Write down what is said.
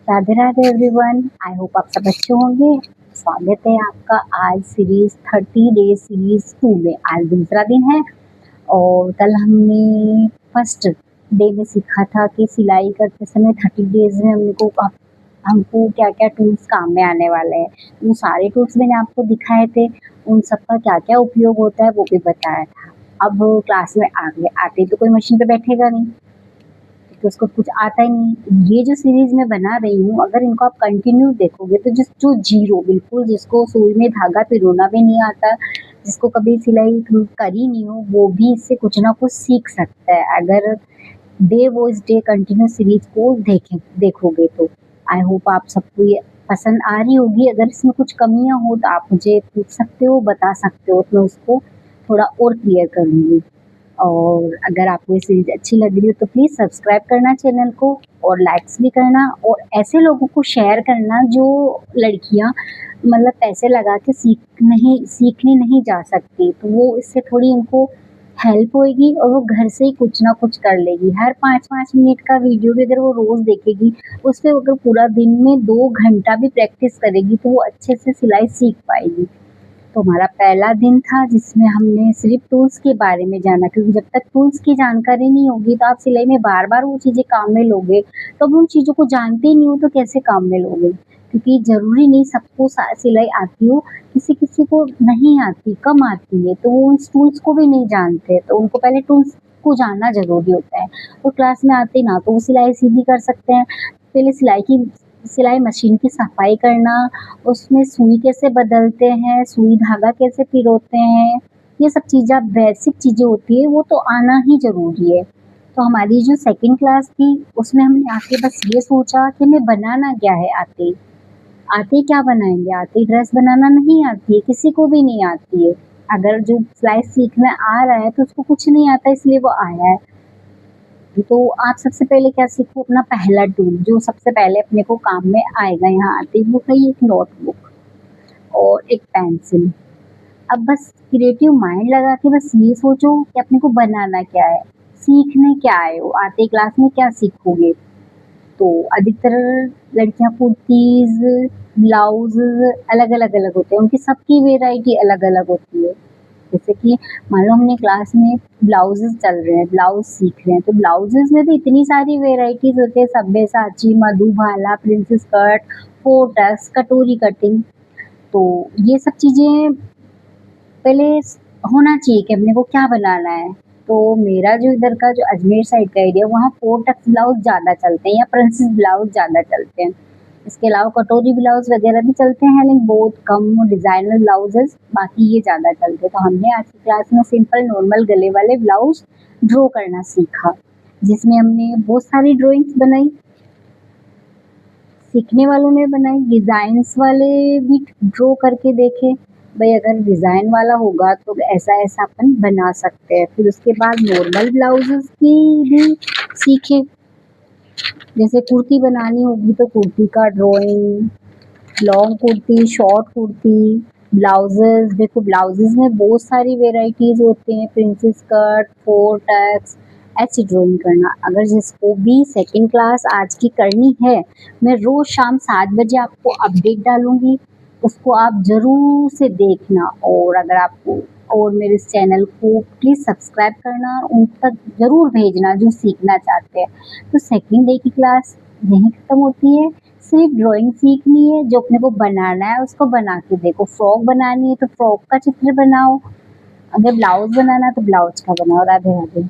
Radhe Radhe everyone. I hope आप सब अच्छे होंगे। स्वागत है आपका आज सीरीज 30 डेज सीरीज 2 में। आज दूसरा दिन है और कल हमने फर्स्ट डे में सीखा था कि सिलाई करते समय 30 डेज में हमको क्या क्या टूल्स काम में आने वाले हैं। वो सारे टूल्स मैंने आपको दिखाए थे, उन सबका क्या क्या उपयोग होता है वो भी बताया था। अब क्लास में आते तो कोई मशीन पे बैठेगा नहीं, तो उसको कुछ आता ही नहीं। ये जो सीरीज मैं बना रही हूँ, अगर इनको आप कंटिन्यू देखोगे तो जो जीरो बिल्कुल, जिसको सुई में धागा पिरोना भी नहीं आता, जिसको कभी सिलाई करी नहीं हो, वो भी इससे कुछ ना कुछ सीख सकता है अगर day wise day continue series को देखोगे तो। आई होप आप सबको ये पसंद आ रही होगी। अगर इसमें कुछ कमियां हो तो आप मुझे पूछ सकते हो, बता सकते हो, तो मैं उसको थोड़ा और क्लियर करूँगी। और अगर आपको ये सीरीज अच्छी लग रही हो तो प्लीज़ सब्सक्राइब करना चैनल को और लाइक्स भी करना, और ऐसे लोगों को शेयर करना जो लड़कियां मतलब पैसे लगा के सीखने नहीं जा सकती, तो वो इससे थोड़ी उनको हेल्प होएगी और वो घर से ही कुछ ना कुछ कर लेगी। हर 5-5 मिनट का वीडियो भी अगर वो रोज़ देखेगी, उस पर अगर पूरा दिन में 2 घंटा भी प्रैक्टिस करेगी तो वो अच्छे से सिलाई सीख पाएगी। तो हमारा पहला दिन था जिसमें हमने सिर्फ टूल्स के बारे में जाना, क्योंकि जब तक टूल्स की जानकारी नहीं होगी तो आप सिलाई में बार बार वो चीज़ें काम में लोगे, तो अब उन चीज़ों को जानते ही नहीं हो तो कैसे काम में लोगे। क्योंकि ज़रूरी नहीं सबको सिलाई आती हो, किसी किसी को नहीं आती, कम आती है, तो वो उन टूल्स को भी नहीं जानते, तो उनको पहले टूल्स को जानना ज़रूरी होता है। और क्लास में आते ना तो वो सिलाई सीधी कर सकते हैं, पहले सिलाई मशीन की सफाई करना, उसमें सुई कैसे बदलते हैं, सुई धागा कैसे पिरोते हैं, ये सब चीज़ें बेसिक चीज़ें होती है, वो तो आना ही ज़रूरी है। तो हमारी जो सेकंड क्लास थी उसमें हमने आके बस ये सोचा कि हमें बनाना क्या है। आते आते क्या बनाएंगे, आते ड्रेस बनाना नहीं आती है, किसी को भी नहीं आती है। अगर जो सिलाई सीखना आ रहा है तो उसको कुछ नहीं आता इसलिए वो आया है। तो आप सबसे पहले क्या सीखो, अपना पहला टूल जो सबसे पहले अपने को काम में आएगा यहाँ आते, वो है एक नोटबुक और एक पेंसिल। अब बस क्रिएटिव माइंड लगा के बस ये सोचो कि अपने को बनाना क्या है, सीखने क्या आए हो, आते क्लास में क्या सीखोगे। तो अधिकतर लड़कियां कुर्तीज, ब्लाउज अलग अलग होते हैं, उनकी सबकी वेराइटी अलग अलग होती है। जैसे कि मान लो हमने क्लास में ब्लाउजेस चल रहे हैं, ब्लाउज सीख रहे हैं, तो ब्लाउजेस में भी इतनी सारी वेराइटीज होती है, Sabyasachi, Madhubala, princess cut, 4 tucks, कटोरी कटिंग। तो ये सब चीजें पहले होना चाहिए कि अपने को क्या बनाना है। तो मेरा जो इधर का जो अजमेर साइड का एरिया, वहाँ 4 टक्स ब्लाउज ज़्यादा चलते हैं या प्रिंसेस ब्लाउज ज़्यादा चलते हैं। इसके अलावा कटोरी ब्लाउज वगैरह भी चलते हैं, लेकिन बहुत कम डिज़ाइनर ब्लाउजेस, बाकी ये ज़्यादा चलते हैं। तो हमने आज की क्लास में सिंपल नॉर्मल गले वाले ब्लाउज ड्रॉ करना सीखा, जिसमें हमने बहुत सारी ड्राइंग्स बनाई, सीखने वालों ने बनाई, डिज़ाइंस वाले भी ड्रॉ करके देखे भाई अगर डिज़ाइन वाला होगा तो ऐसा ऐसा अपन बना सकते हैं। फिर उसके बाद नॉर्मल ब्लाउजेस की भी सीखे, जैसे कुर्ती बनानी होगी तो कुर्ती का drawing, long kurti, short kurti, blouses. देखो ब्लाउजेस में बहुत सारी वेराइटीज होते हैं, प्रिंसेस कट, 4 टक्स, ऐसी ड्राइंग करना। अगर जिसको भी सेकंड क्लास आज की करनी है, मैं रोज शाम 7 बजे आपको अपडेट डालूंगी, उसको आप जरूर से देखना। और अगर आपको और मेरे इस चैनल को प्लीज़ सब्सक्राइब करना, उन तक ज़रूर भेजना जो सीखना चाहते हैं। तो सेकंड डे की क्लास यहीं ख़त्म होती है। सिर्फ ड्राइंग सीखनी है, जो अपने को बनाना है उसको बना के देखो। फ्रॉक बनानी है तो फ्रॉक का चित्र बनाओ, अगर ब्लाउज बनाना है तो ब्लाउज का बनाओ। राधे राधे।